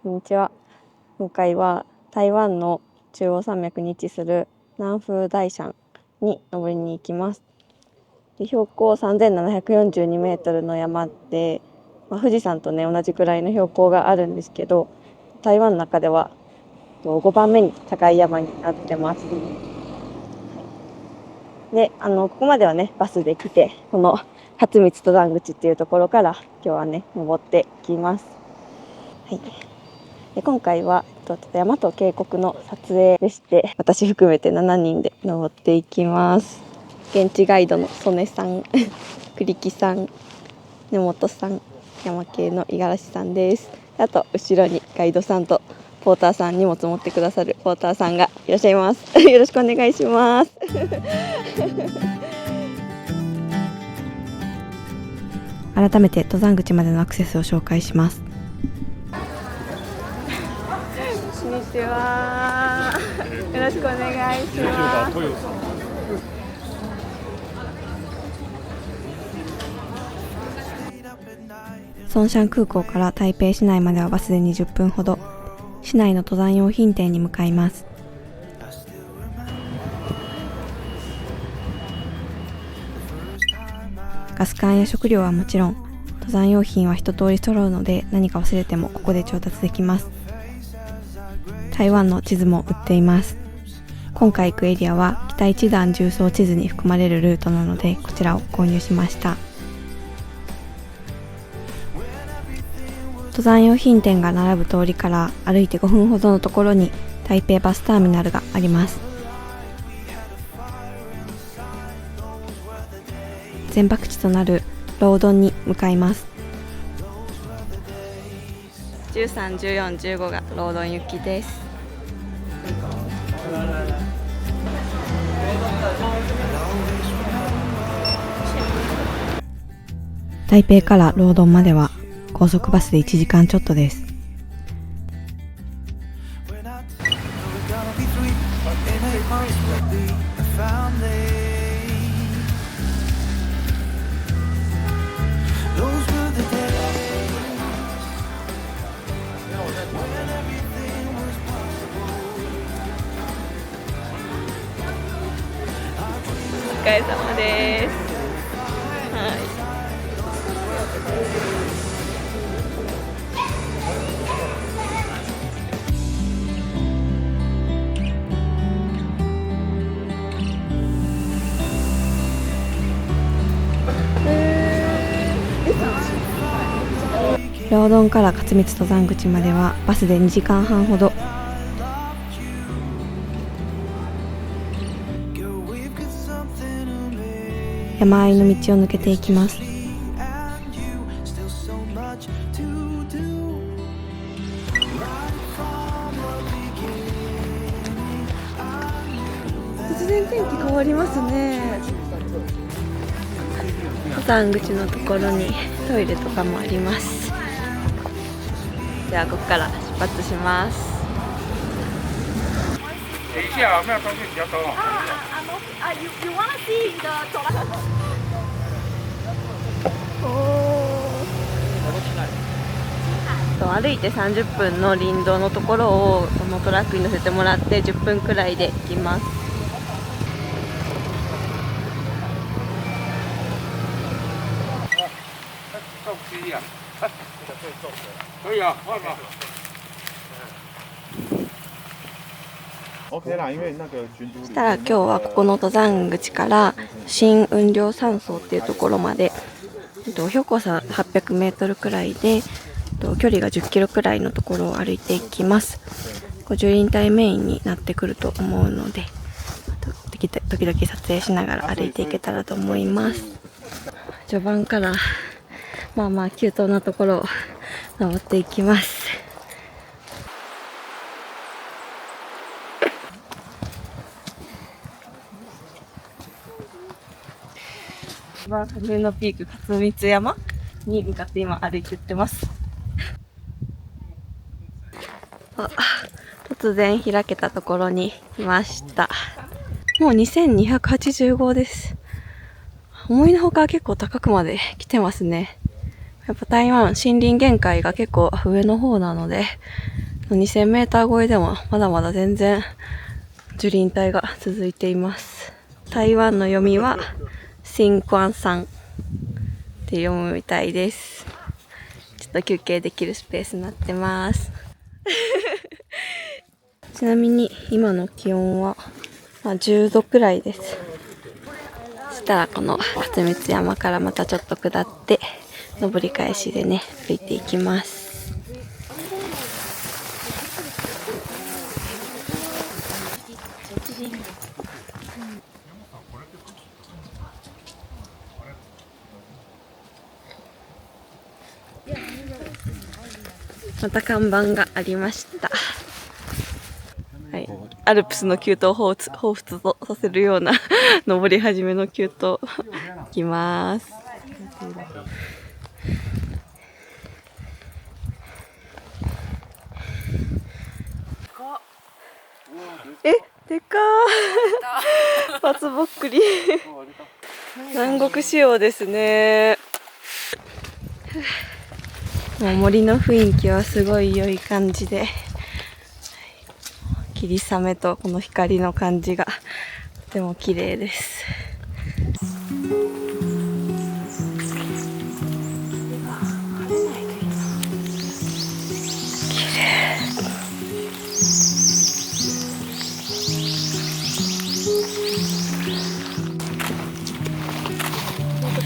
こんにちは。今回は台湾の中央山脈に位置する南風大山に登りに行きます。標高3742メートルの山で、富士山とね同じくらいの標高があるんですけど、台湾の中では5番目に高い山になってます。で、ここまではねバスで来て、この初光登山口っていうところから今日はね登ってきます。はい。で今回は大和渓谷の撮影でして、私含めて7人で登っていきます。現地ガイドの曽根さん栗木さん、根本さん、山系の五十嵐さんです。あと後ろにガイドさんとポーターさん、荷物持ってくださるポーターさんがいらっしゃいますよろしくお願いします改めて登山口までのアクセスを紹介します。こんにちは。よろしくお願いします。ソンシャン空港から台北市内まではバスで20分ほど。市内の登山用品店に向かいます。ガス管や食料はもちろん、登山用品は一通り揃うので、何か忘れてもここで調達できます。台湾の地図も売っています。今回行くエリアは北一段重曹地図に含まれるルートなので、こちらを購入しました。登山用品店が並ぶ通りから歩いて5分ほどのところに台北バスターミナルがあります。前泊地となるロードンに向かいます。13、14、15がロードン行きです。台北からロードンまでは高速バスで1時間ちょっとです。お疲れ様です。ロードンから勝光登山口まではバスで2時間半ほど。山あいの道を抜けていきます。突然天気変わりますね。登山口のところにトイレとかもあります。ではここから出発します。歩いて30分の林道のところをこのトラックに乗せてもらって10分くらいで行きます。そしたら今日はここの登山口から新雲稜山荘っていうところまで、標高差800メートルくらいで、距離が10キロくらいのところを歩いていきます。50輪帯メインになってくると思うので、時々撮影しながら歩いていけたらと思います。序盤から急登なところを登っていきます。上のピーク勝光山に向かって今歩いていってます。突然開けたところに来ました。もう2285です。思いのほか結構高くまで来てますね。やっぱ台湾森林限界が結構上の方なので、2000メーター超えでもまだまだ全然樹林帯が続いています。台湾の読みは新冠山って読むみたいです。ちょっと休憩できるスペースになってますちなみに今の気温は、10度くらいです。そしたらこの勝光山からまたちょっと下って登り返しでね歩いていきます。また看板がありました。はい、アルプスの急登を彷彿とさせるような登り始めの急登いきます。でかー松ぼっくり南国仕様ですね。もう森の雰囲気はすごい良い感じで、霧雨とこの光の感じがとても綺麗です。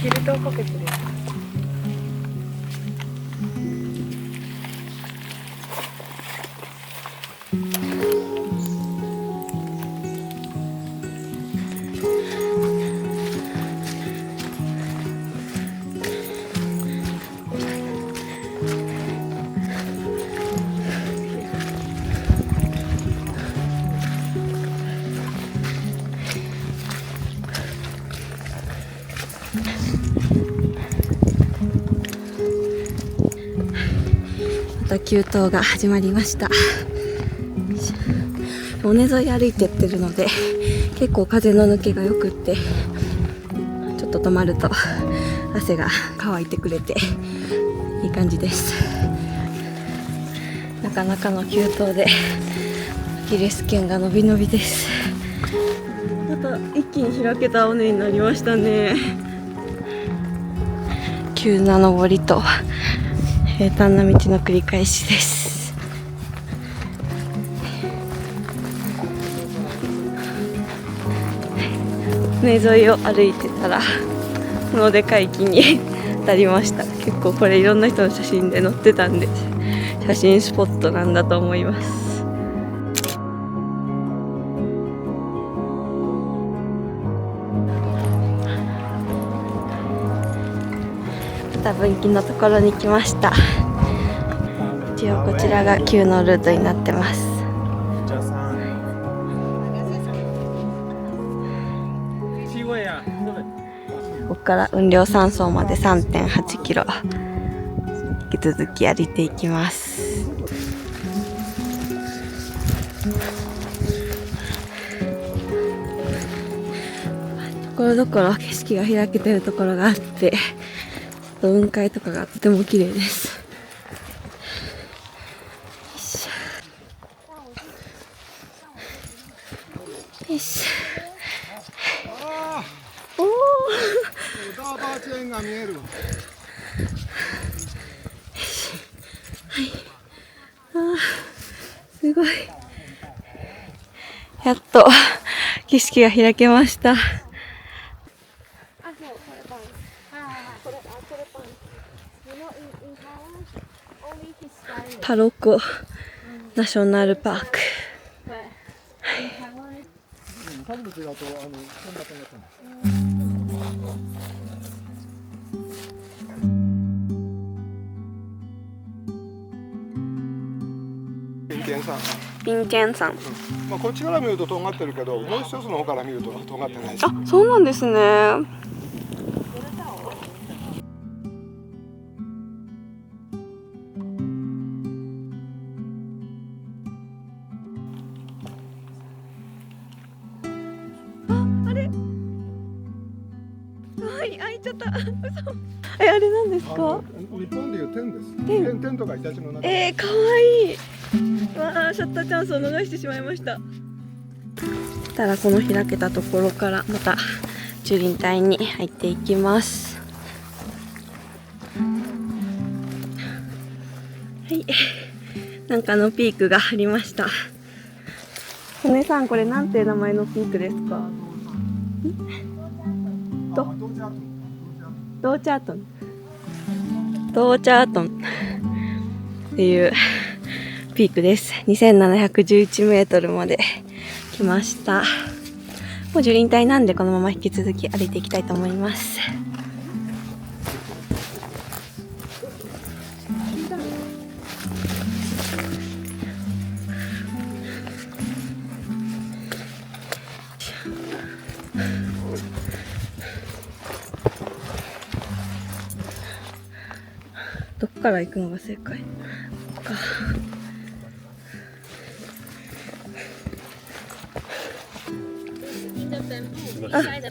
フィルターかけてる。また急登が始まりました。尾根沿い歩いてってるので結構風の抜けがよくって、ちょっと止まると汗が乾いてくれていい感じです。なかなかの急登でアキレス腱が伸び伸びです。また一気に開けた尾根になりましたね。急な登りと平坦な道の繰り返しです。根沿いを歩いてたらこのでかい木に当たりました。結構これいろんな人の写真で載ってたんで写真スポットなんだと思います。分岐のところに来ました。一応こちらが急のルートになってます。ここから雲稜山荘まで 3.8 キロ引き続き歩いていきます。ところどころ景色が開けてるところがあって雲海とかがとても綺麗です。よし。おお。が見える。はい。すごい。やっと景色が開けました。タロコナショナルパーク。ビンケン山。まあこっちから見ると尖ってるけど、もう一つの方から見ると尖ってないです。あ、そうなんですね。わいい。開いちゃった。嘘。あれなんですか？日本でいうテンです。テンとかイタチの中。かわいい。わあ、シャッターチャンスを逃してしまいました。そしたらこの開けたところからまた駐輪帯に入っていきます。はい。なんかのピークがありました。お姉さん、これなんて名前のピークですか？ドーチャートン。ドーチャートンっていうピークです。2711メートルまで来ました。もう樹林帯なんでこのまま引き続き歩いていきたいと思います。どこから行くのが正解か。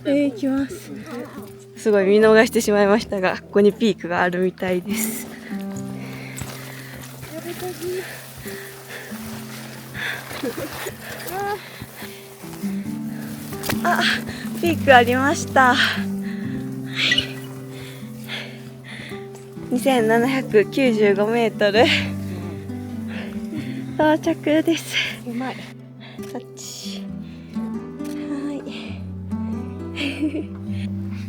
行きます。すごい見逃してしまいましたが、ここにピークがあるみたいです。あ、ピークありました。2795メートル到着です。うまい。タッチ。はい。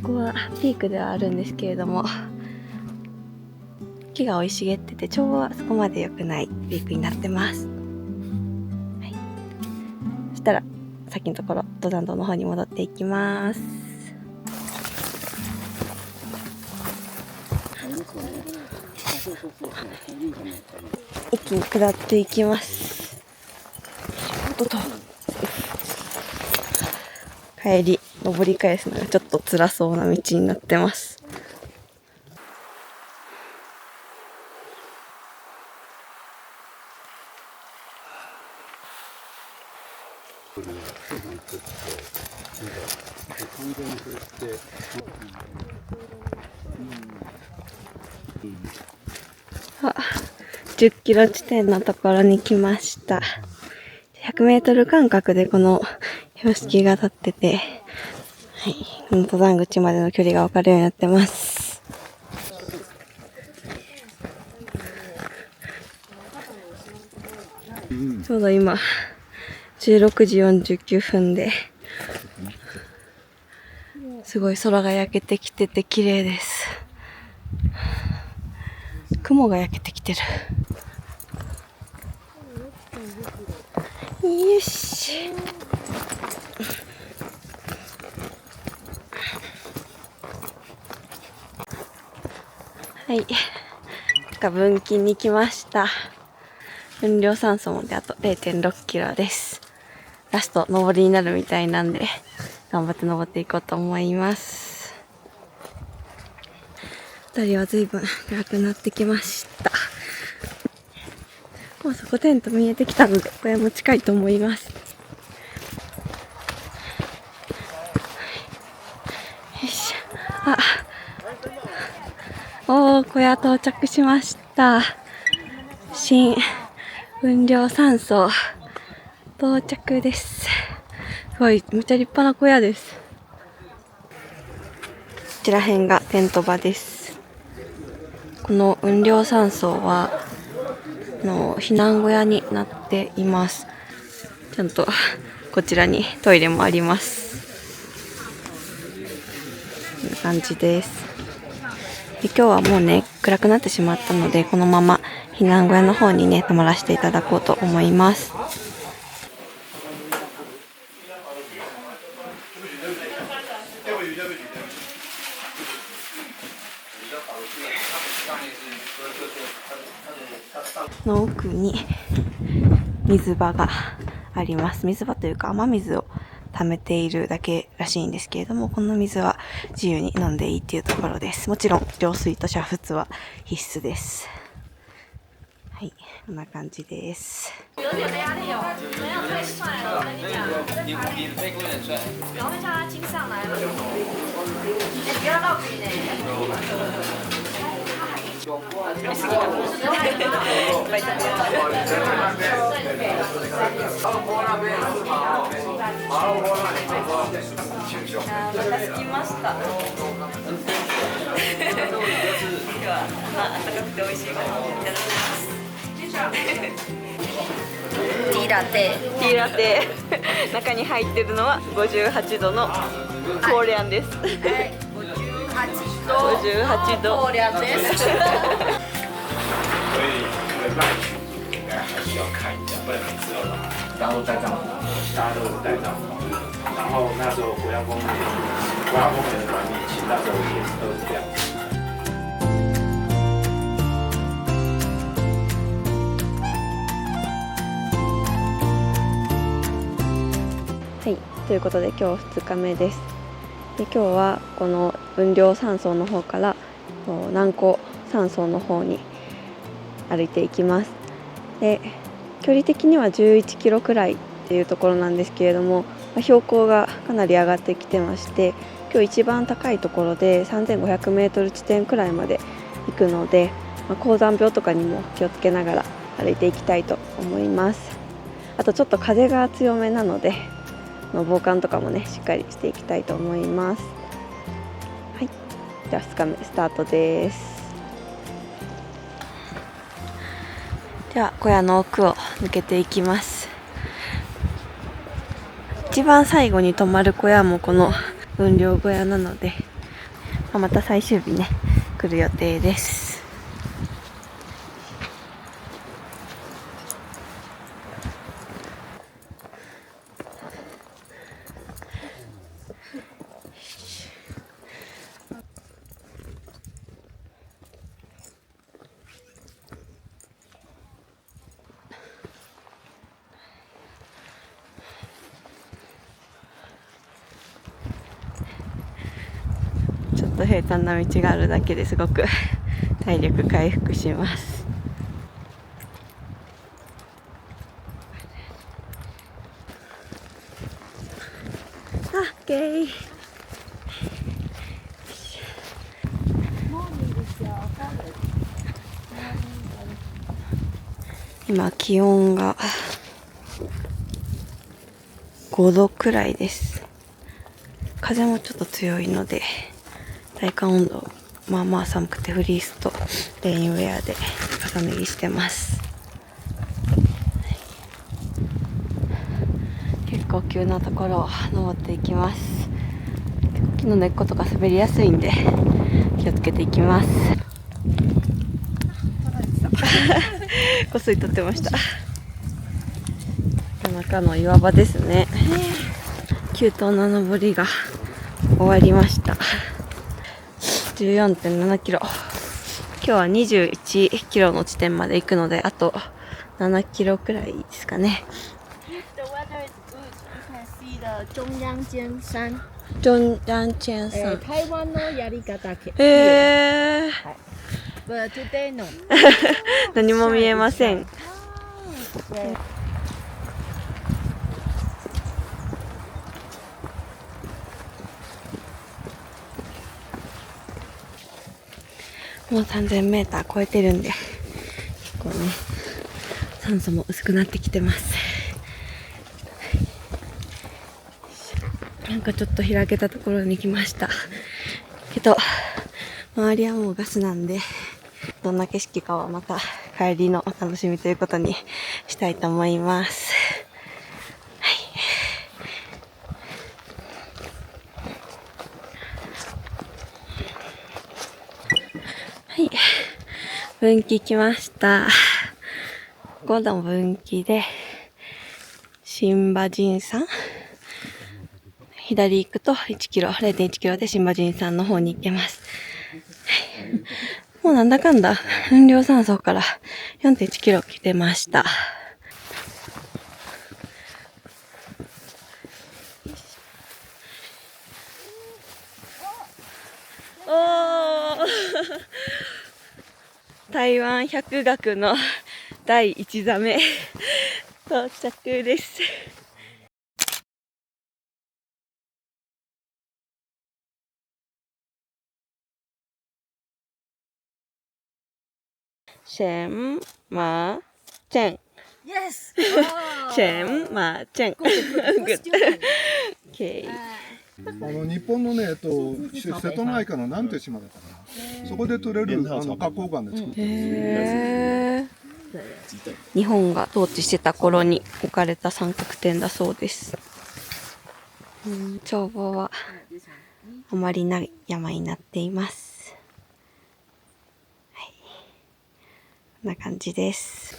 ここはピークではあるんですけれども、木が生い茂ってて調和はそこまで良くないピークになってます。はい。そしたらさっきのところ登山道の方に戻っていきます。一気に下っていきます。帰り登り返すのがちょっと辛そうな道になってます。10キロ地点のところに来ました。100メートル間隔でこの標識が立ってて、はい、登山口までの距離が分かるようになってます。ちょうど今16時49分で、すごい空が焼けてきてて綺麗です。雲が焼けてきてる。よし。はい。分岐に来ました。分量酸素まであと 0.6 キロです。ラスト登りになるみたいなんで、頑張って登っていこうと思います。辺りは随分暗くなってきました。もうそこテント見えてきたので、小屋も近いと思います。よいしょ。小屋到着しました。新分量酸素到着です。すごい、めっちゃ立派な小屋です。こちら辺がテント場です。この分量酸素は避難小屋になっています。ちゃんとこちらにトイレもあります。こんな感じです。で、今日はもうね暗くなってしまったので、このまま避難小屋の方にね泊まらせていただこうと思います。の奥に水場があります。水場というか雨水を溜めているだけらしいんですけれども、この水は自由に飲んでいいっていうところです。もちろん浄水と煮沸は必須です。はい、こんな感じです。着きました。では、暖かくて美味しいものをいただきます。ティーラテ。ティーラテ。中に入ってるのは58度のコーリャンです。58度。コーリャンです。所以这个赖群应该还是要看一下，不能每次都来。大家都带帐篷，大家都有带帐篷。然后那时候国家公园的管理，其实那时候也都是这样子。はい、ということで今日2日目です。で今日はこの雲稜山荘の方から南高山荘の方に歩いていきます。で距離的には11キロくらいっていうところなんですけれども、標高がかなり上がってきてまして、今日一番高いところで3500メートル地点くらいまで行くので、高山病とかにも気をつけながら歩いていきたいと思います。あとちょっと風が強めなので防寒とかもねしっかりしていきたいと思います。はい、じゃあ2日目スタートです。では小屋の奥を抜けていきます。一番最後に泊まる小屋もこの雲稜小屋なので、また最終日ね来る予定です。ちょっと平坦な道があるだけですごく体力回復します。オッケー。今気温が5度くらいです。風もちょっと強いので体感温度まあまあ寒くて、フリースとレインウェアで重ね着してます。結構急なところを登っていきます。木の根っことか滑りやすいんで気をつけていきます。こすり取ってました。夜中の岩場ですね。急登の登りが終わりました。14.7 キロ。今日は21キロの地点まで行くので、あと7キロくらいですかね。The weather is good. You can see the 中央尖山。中央尖山。台湾のやり方。But today no. 何も見えません。もう3000メーター超えてるんで、結構ね酸素も薄くなってきてます。なんかちょっと開けたところに来ましたけど、周りはもうガスなんで、どんな景色かはまた帰りのお楽しみということにしたいと思います。はい、分岐来ました。5の分岐で新馬神山、左行くと1キロ、0.1 キロで新馬神山の方に行けます。もうなんだかんだ雲稜山荘から 4.1 キロ来てました。おー台湾百岳の第1座目到着です。chen ma chen. Yes. Chen ma chen. Good. Okay. 日本のね、瀬戸内海のなんていう島だったかな。そこで取れる花崗岩で作ってる。へー。日本が統治してた頃に置かれた三角点だそうです。眺望はあまりない山になっています。はい、こんな感じです。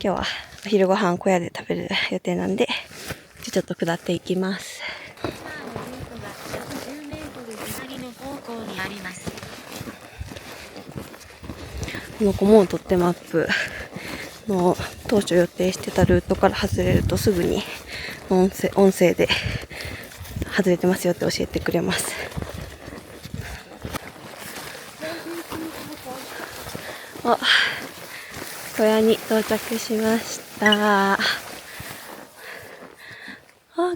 今日はお昼ご飯小屋で食べる予定なんで、ちょっと下っていきます。このコモントってマップの当初予定してたルートから外れるとすぐに音声で外れてますよって教えてくれます。あ、小屋に到着しました。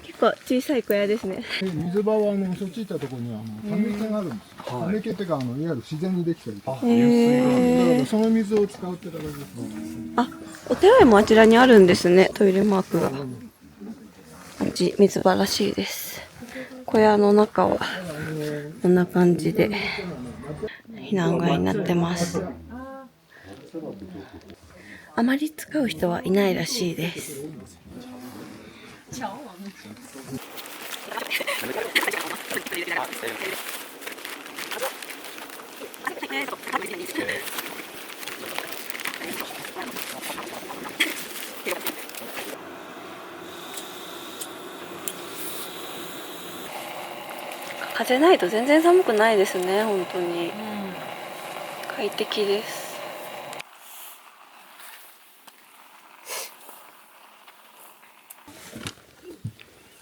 結構小さい小屋ですね。水場はそっち行ったところにため池があるんですよ。ため池っていうかいわゆる自然にできたりとか。だからその水を使うってだけです。あ、お手洗いもあちらにあるんですね。トイレマークが。あっち水場らしいです。小屋の中はこんな感じで避難街になってます。あまり使う人はいないらしいです。風ないと全然寒くないですね、本当に。快適です。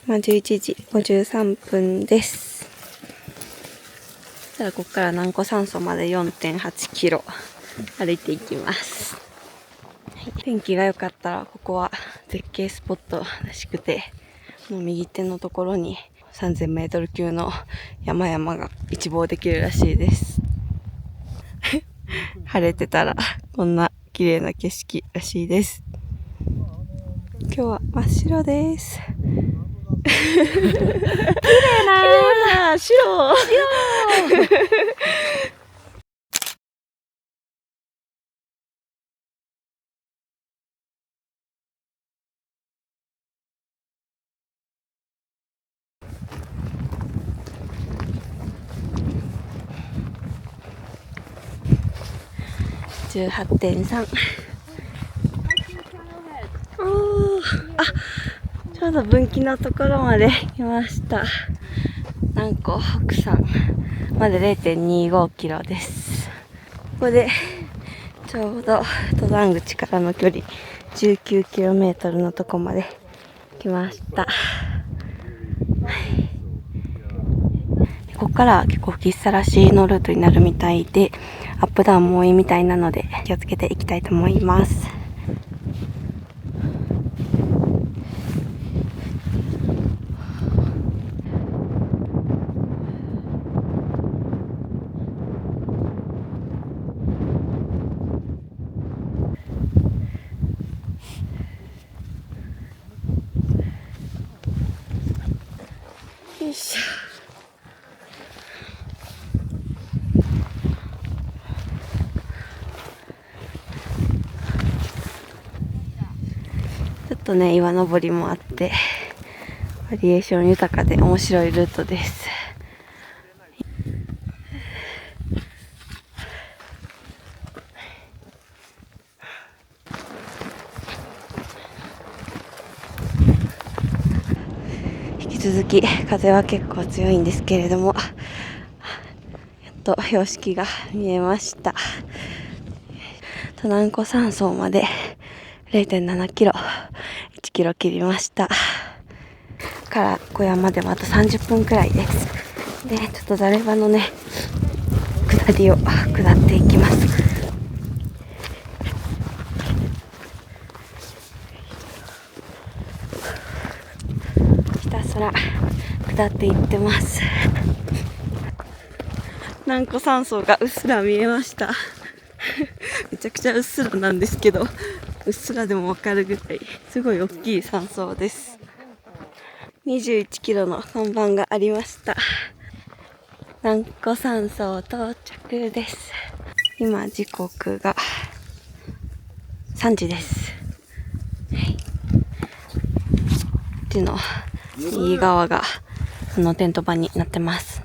11時53分です。そしたらここから南湖山荘まで 4.8 キロ歩いていきます。天気が良かったらここは絶景スポットらしくて、もう右手のところに3000メートル級の山々が一望できるらしいです。晴れてたらこんな綺麗な景色らしいです。今日は真っ白です。綺麗な白。18.3。ちょうど分岐のところまで来ました。南湖北山まで 0.25 キロです。ここでちょうど登山口からの距離19キロメートルのとこまで来ました。ここから結構吹きさらしのルートになるみたいで、アップダウンも多いみたいなので気をつけていきたいと思います。よいしょ。ちょっとね、岩登りもあってバリエーション豊かで面白いルートです。引き続き風は結構強いんですけれども、やっと標識が見えました。南湖山荘まで 0.7 キロ、1キロ切りました。から小屋までもあと30分くらいです。で、ちょっとザレ場のね、下りを下っていきます。ひたすら下っていってます。南湖山荘がうっすら見えましためちゃくちゃうっすらなんですけど、うっすらでもわかるぐらいすごい大きい山荘です。21キロの看板がありました。南湖山荘到着です。今時刻が3時です。はい、こっちの右側がテント場になってます。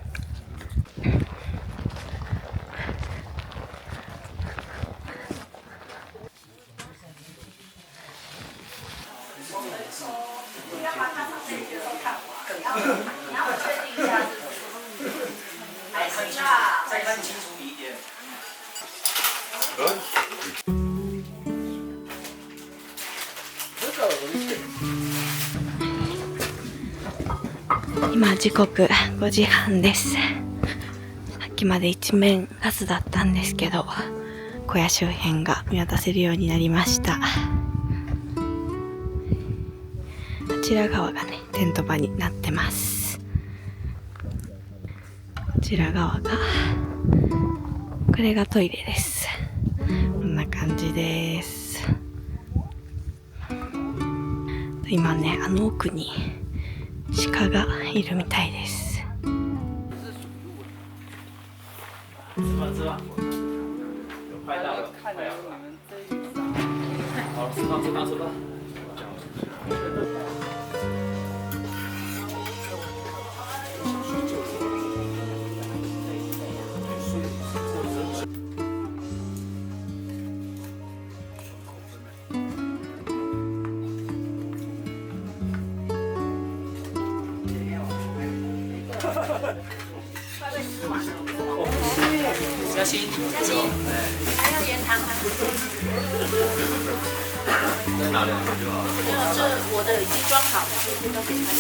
今時刻5時半です。さっきまで一面ガスだったんですけど、小屋周辺が見渡せるようになりました。あちら側がね、テント場になってます。こちら側が、これがトイレです。こんな感じです。今ね、あの奥に鹿がいるみたいです。小心，小心，还要盐糖吗？再拿2个就好了。没有，这我的已经装好了，都给他吃。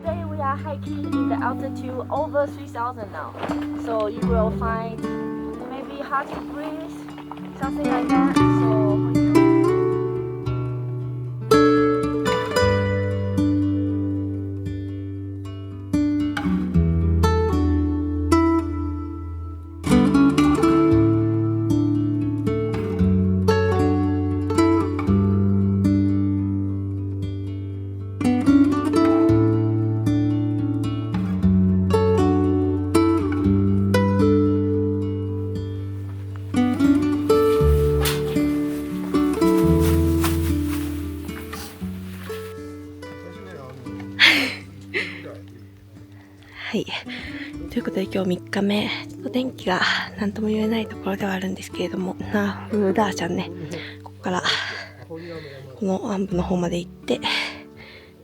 Today we are hiking in the altitude over 3,000 now, so you will find maybe hard to breathe, something like that. So when youはい。ということで今日3日目、お天気が何とも言えないところではあるんですけれども、ナーフダーシャンね、ここからこの南部の方まで行って、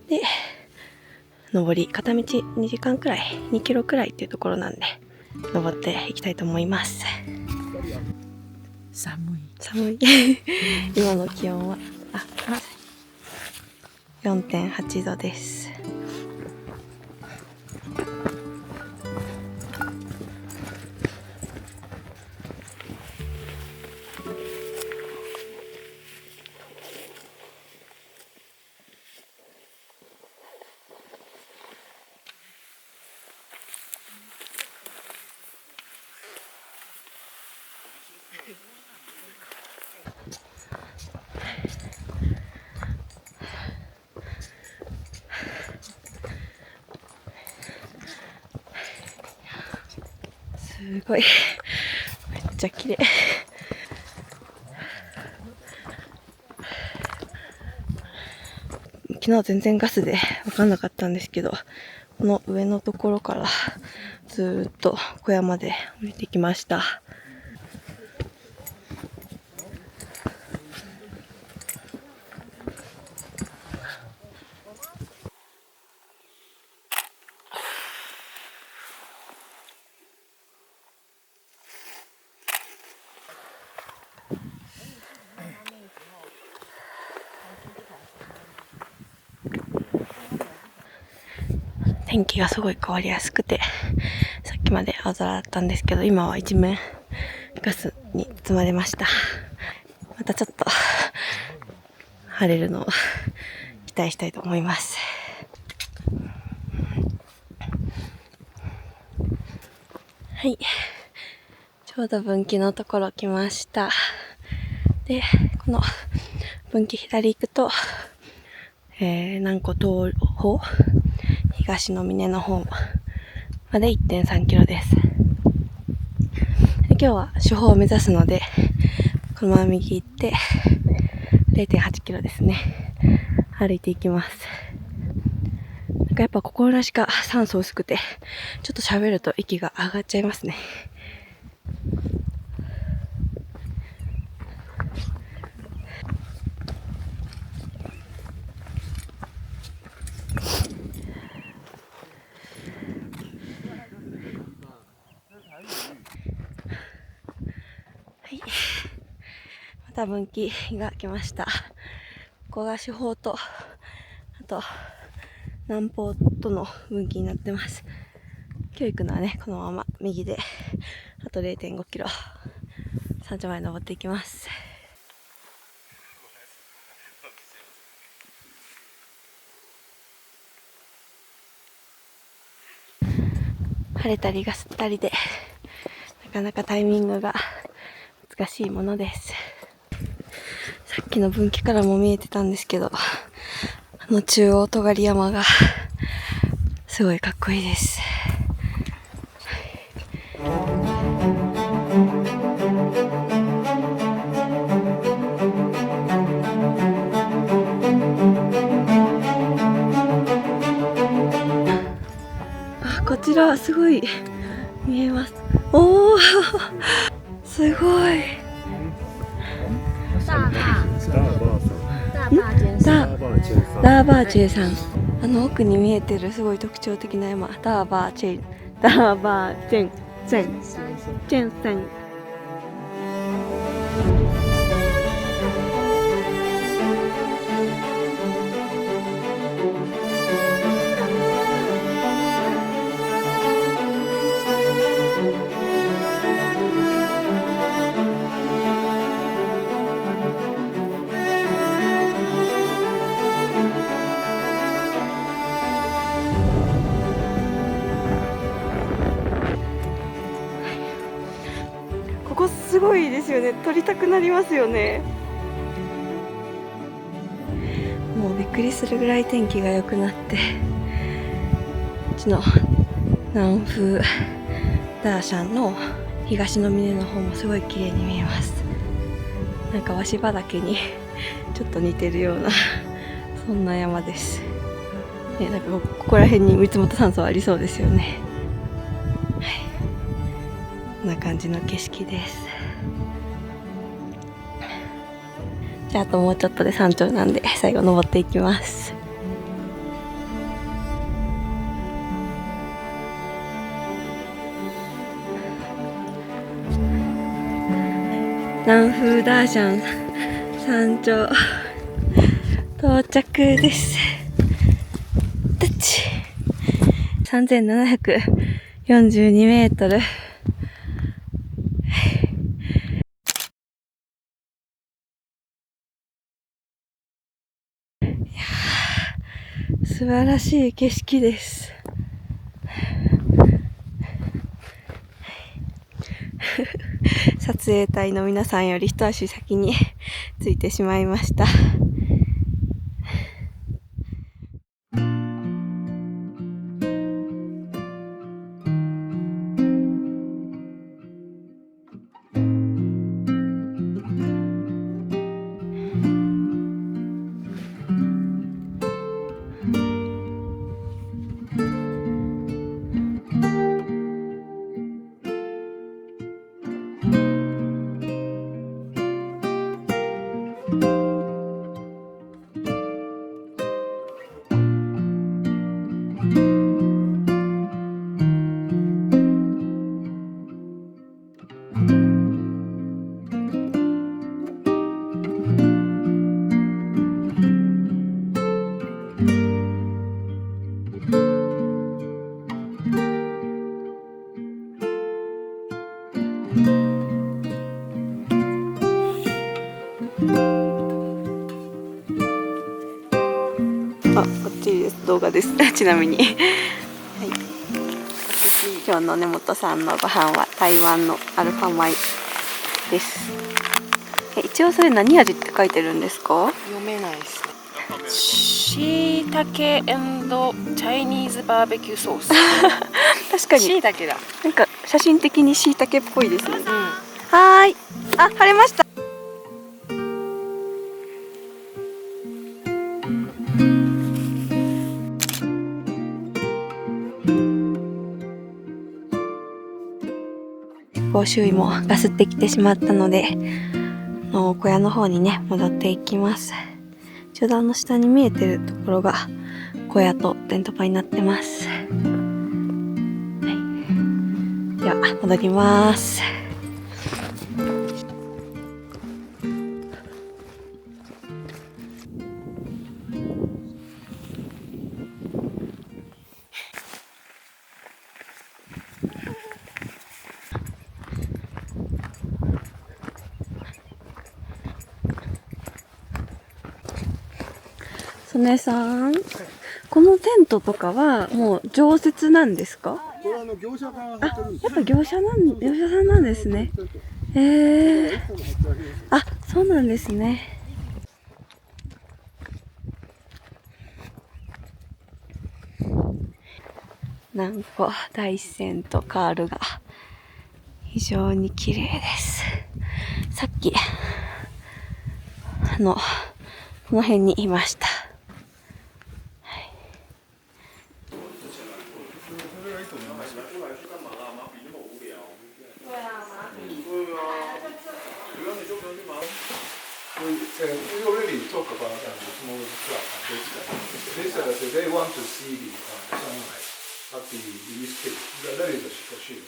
で、上り、片道2時間くらい、2キロくらいっていうところなんで、登っていきたいと思います。寒い。今の気温は、4.8 度です。すごいめっちゃ綺麗。昨日全然ガスで分かんなかったんですけど、この上のところからずーっと小屋まで降りてきました。天気がすごい変わりやすくて、さっきまで青空だったんですけど、今は一面ガスに包まれました。またちょっと晴れるのを期待したいと思います。はい、ちょうど分岐のところ来ました。で、この分岐左行くと、南湖東方、東の峰の方まで 1.3 キロです。で、今日は主峰を目指すので、このまま右行って 0.8 キロですね。歩いていきます。なんかやっぱ心なしか酸素薄くて、ちょっと喋ると息が上がっちゃいますね。はい、また分岐が来ました。ここが主峰と、あと南方との分岐になってます。今日行くのはね、このまま右で、あと 0.5 キロ山頂まで登っていきます。晴れたりがすったりで、なかなかタイミングが難しいものです。さっきの分岐からも見えてたんですけど、中央戸狩山がすごいかっこいいです。こちらすごい見えます。おー、すごい。ダーバーチェさん。奥に見えてるすごい特徴的な山、ダーバーチェンさん。ここすごいですよね。撮りたくなりますよね。もうびっくりするぐらい天気が良くなって、うちの南風ダーシャンの東の峰の方もすごい綺麗に見えます。なんか鷲羽岳にちょっと似てるようなそんな山です、ね。なんかここら辺に三本山荘ありそうですよね。はい、こんな感じの景色です。じゃああともうちょっとで山頂なんで最後登っていきます。南風ダーシャン山頂到着です。タッチ3742メートル。素晴らしい景色です。撮影隊の皆さんより一足先に着いてしまいました。バッチリです。動画ですちなみにはい、今日の根本さんのご飯は台湾のアルファ米です。一応それ何味って書いてるんですか？読めないですね。しいたけ&チャイニーズバーベキューソース。確かにしいたけだ。なんか写真的にしいたけっぽいですね。うん。はーい、あ、晴れました。周囲もガスってきてしまったので、小屋の方にね戻っていきます。ちょうど下に見えてるところが小屋とテント場になってます。はい、では戻ります。曽根さん、このテントとかはもう常設なんですか？これ業者が入ってるんです。やっぱ業者さんなんですね。あ、そうなんですね。南湖大山とカールが非常に綺麗です。さっきこの辺にいました。We already talked about that small club. They want to see the sunlight at the East Cape. That is for sure.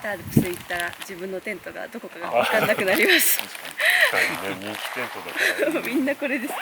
北アルプス行ったら自分のテントがどこかが分かんなくなります。人気テントだからみんなこれです。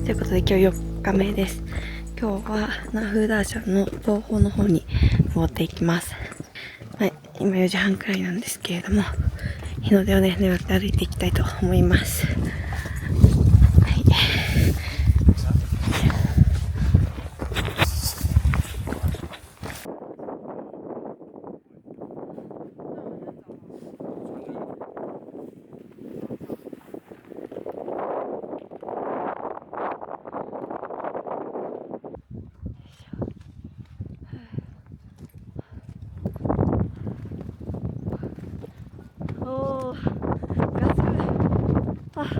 ということで今日4日目です。今日はナフーダーシャンの東方の方に登っていきます。はい、今4時半くらいなんですけれども、日の出をね狙って歩いていきたいと思います。おー、ガス、あ、す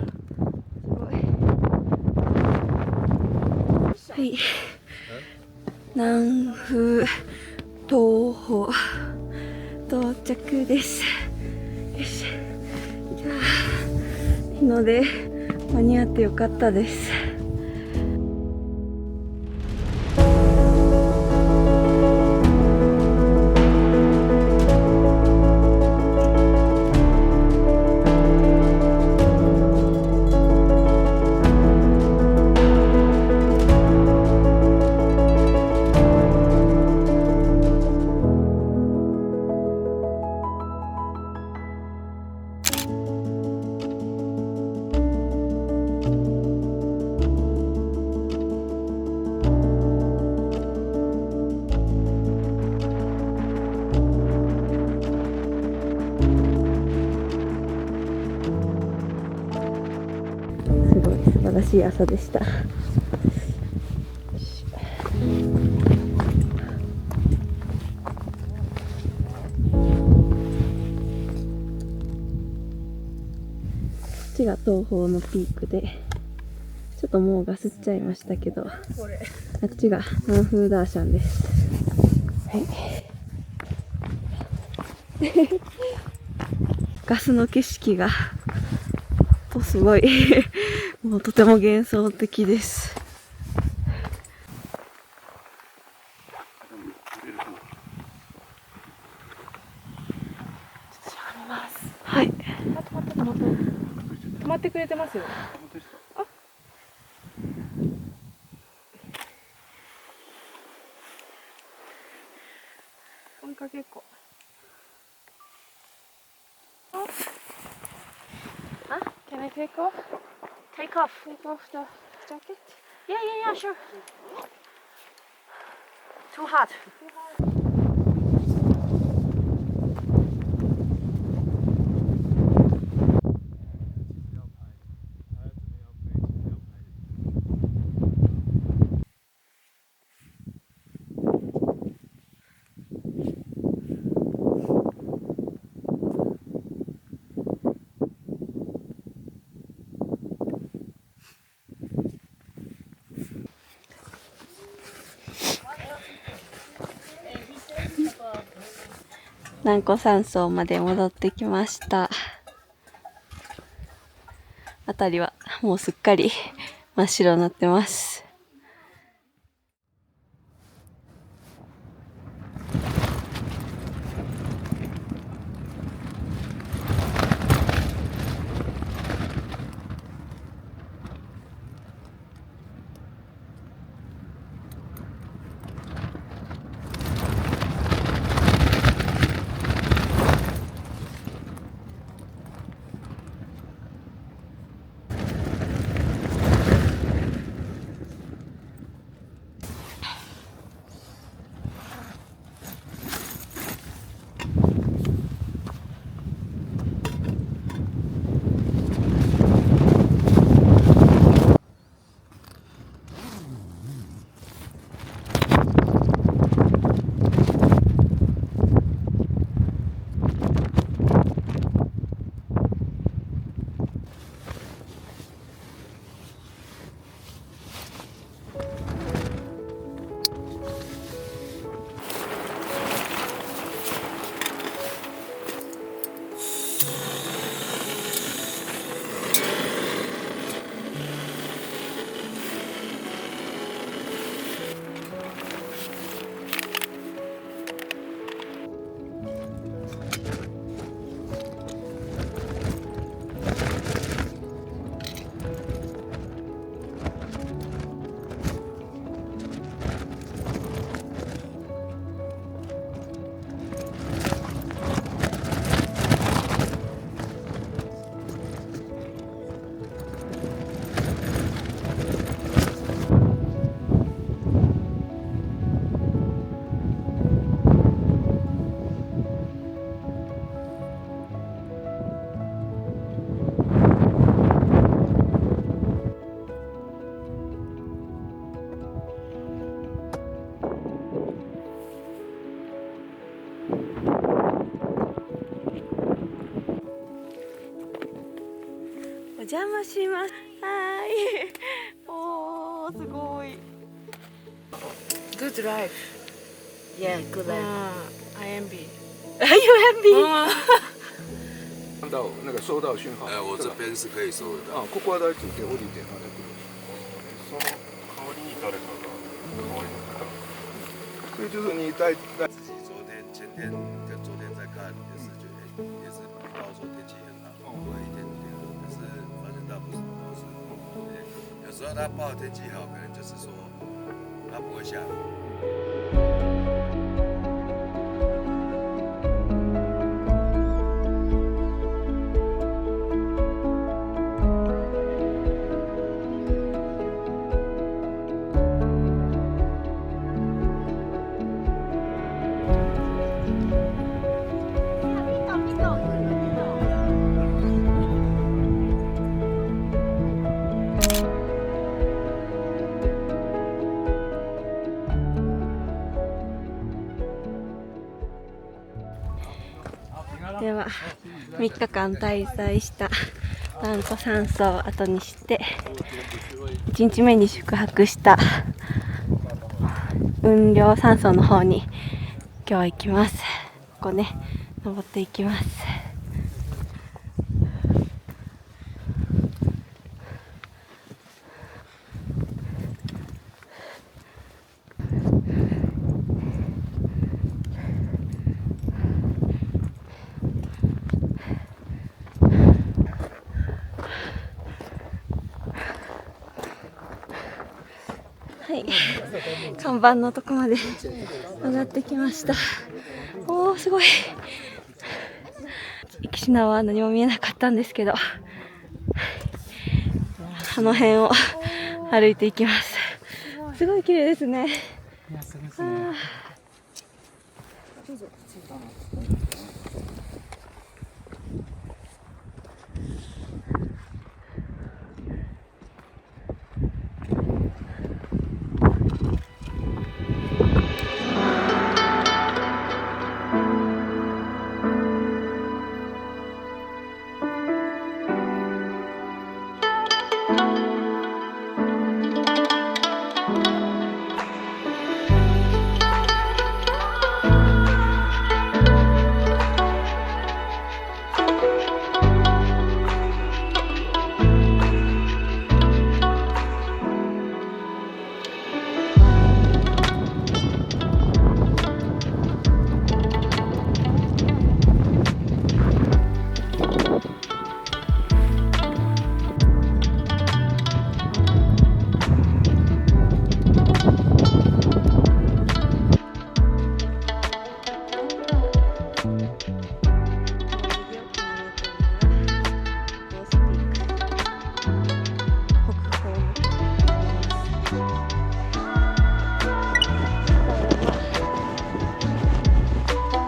ごい。はい、南風東宝到着です。よし、じゃあ日の出間に合ってよかったです。すごい素晴らしい朝でした。こっちが東方のピークで、ちょっともうガスっちゃいましたけど、あっちが南風ダーシャンです。はい。ガスの景色がすごいもうとても幻想的です。はい。止まってくれてますよ。あ、追いかけっこ。Can I take off? Take off. Take off the jacket? Yeah, sure. Too hot.南湖山荘まで戻ってきました。辺りはもうすっかり真っ白になってます。お邪魔します。はい。おー、すごい。Good life. Yeah, good life. I envy. Are you happy? 看到那个收到讯号。我这边是可以收得到。ここは大丈夫で降りてまた来る。その代わりに誰かが代わりに来た。所以就是你在自己前天跟昨天在看，也是报说天气很好，会一点点，可是发现它不是。有时候它报天气好，可能就是说它不会下雨。では3日間滞在した南湖山荘を後にして1日目に宿泊した雲稜山荘の方に今日は行きます。ここね、登っていきます。はい、看板のとこまで上がってきました。おー、すごい。岸名は何も見えなかったんですけど、あの辺を歩いていきます。すごい綺麗ですね。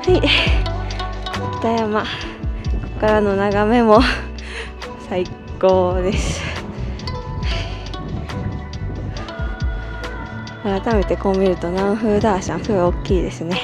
はい、北山、ここからの眺めも最高です。改めてこう見ると南風ダーシャンすごい大きいですね。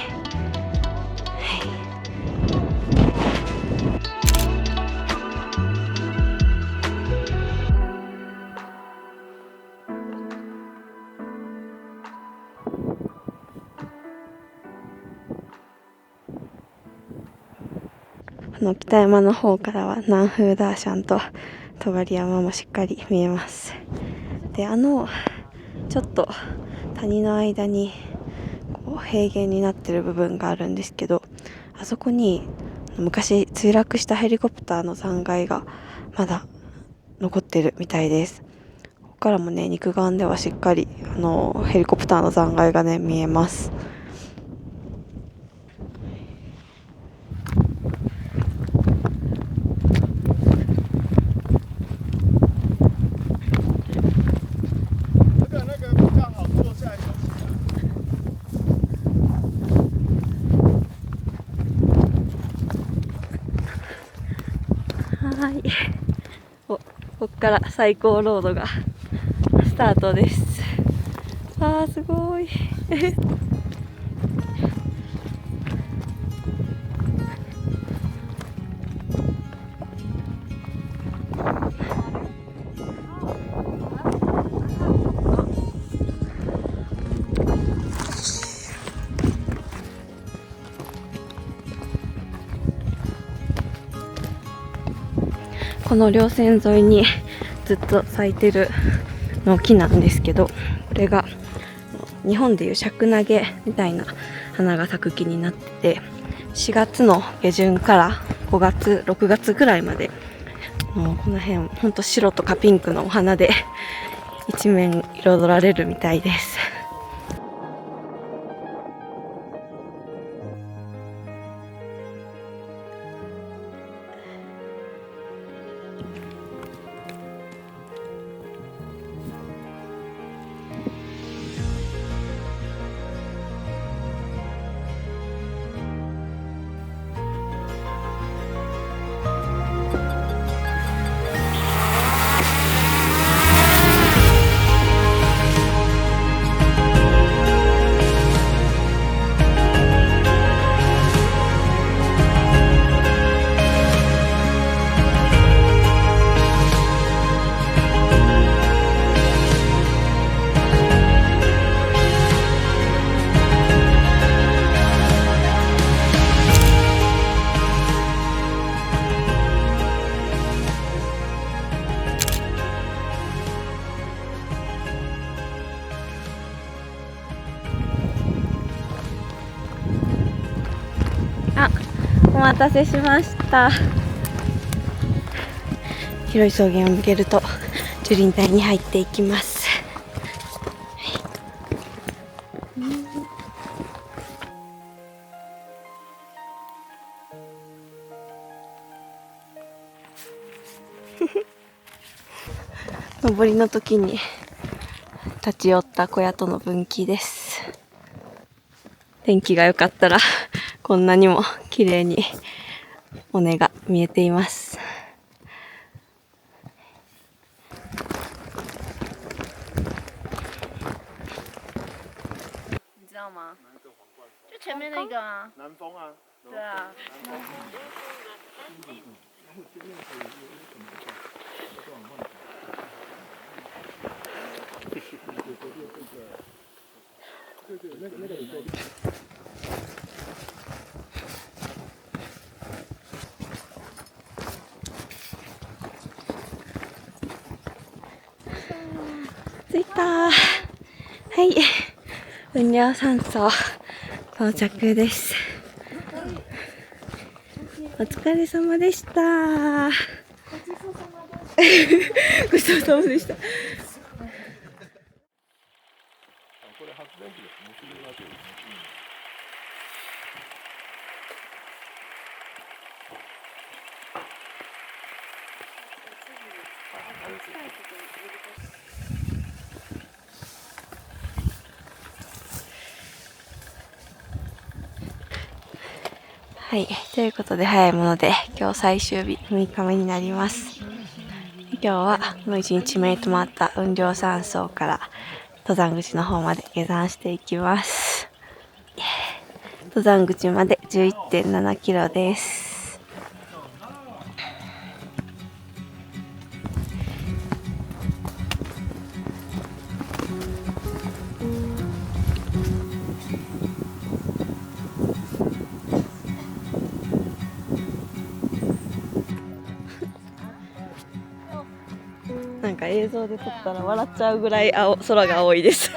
北山の方からは南風ダーシャンと尖山もしっかり見えます。で、ちょっと谷の間にこう平原になってる部分があるんですけど、あそこに昔墜落したヘリコプターの残骸がまだ残ってるみたいです。ここからもね、肉眼ではしっかりヘリコプターの残骸がね見えます。はい、ここから最高ロードがスタートです。あー、すごいこの稜線沿いにずっと咲いてるの木なんですけど、これが日本でいうシャクナゲみたいな花が咲く木になってて、4月の下旬から5月6月ぐらいまでもうこの辺ほんと白とかピンクのお花で一面彩られるみたいです。お待たせしました。広い草原を抜けると樹林帯に入っていきます。登りの時に立ち寄った小屋との分岐です。天気が良かったらこんなにも綺麗に尾根が見えています。你知道吗？就前面那个啊。南风啊，对啊。着いたー。はい、雲稜山荘到着です。お疲れ様でしたー。ごちそうさまでした。はい、ということで早いもので今日最終日6日目になります。今日はもう一日目に泊まった雲稜山荘から登山口の方まで下山していきます。登山口まで 11.7 キロです。なんか映像で撮ったら笑っちゃうぐらい空が青いです。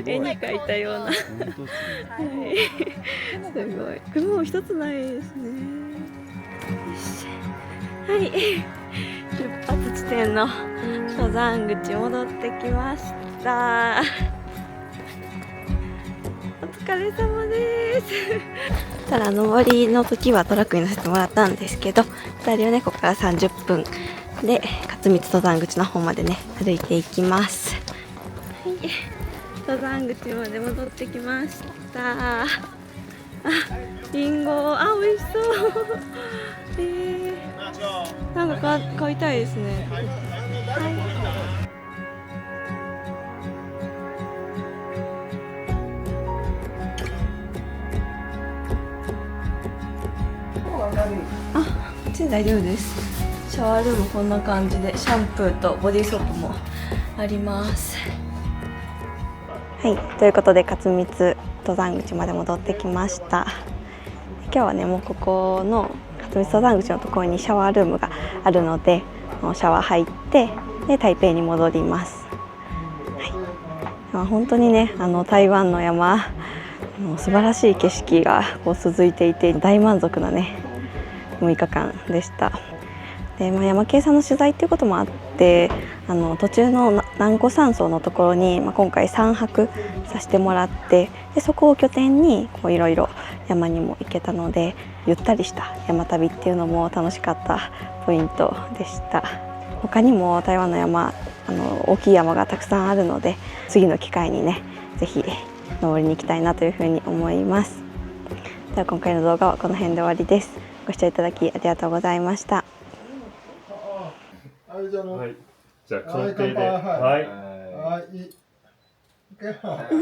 絵に描いたような。はい、すごい。雲一つないですね。はい、出発地点の登山口戻ってきました。お疲れ様です。ただ登りの時はトラックに乗せてもらったんですけど、2人はねここから30分で勝光登山口の方までね歩いていきます。はい、登山口まで戻ってきました。あ、リンゴ、美味しそう。なんか買いたいですね。はい、あ、こっちで大丈夫です。シャワールームこんな感じでシャンプーとボディーソープもあります。はい、ということで勝光登山口まで戻ってきました。今日はねもうここの勝都立登山口のところにシャワールームがあるので、シャワー入ってで台北に戻ります。本当にね台湾の山素晴らしい景色が続いていて大満足なね6日間でした。で、山系さんの取材っていうこともあって途中の南湖山荘のところに、今回3泊させてもらって、でそこを拠点にいろいろ山にも行けたのでゆったりした山旅っていうのも楽しかったポイントでした。他にも台湾の山大きい山がたくさんあるので次の機会にねぜひ登りに行きたいなというふうに思います。では今回の動画はこの辺で終わりです。ご視聴いただきありがとうございました。はい、じゃあもう、はい、じゃあ完はい、璧で、乾杯、はい。はい、いい。はい、お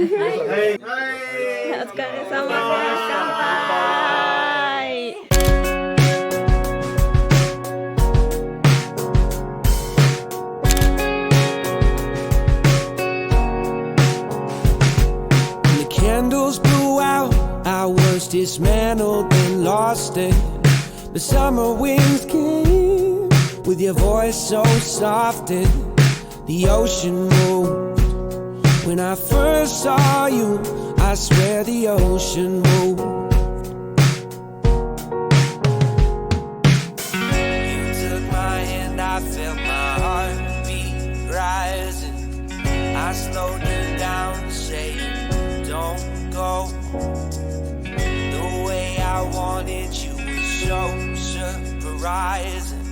疲れ様です。乾杯。The candles blew out, I was dismantled and lost it. The summer winds came with your voice so soft and the ocean moved. When I first saw you, I swear the ocean moved. You took my hand, I felt my heartbeat rising. I slowed you down, saying, don't go. The way I wanted you was so surprising.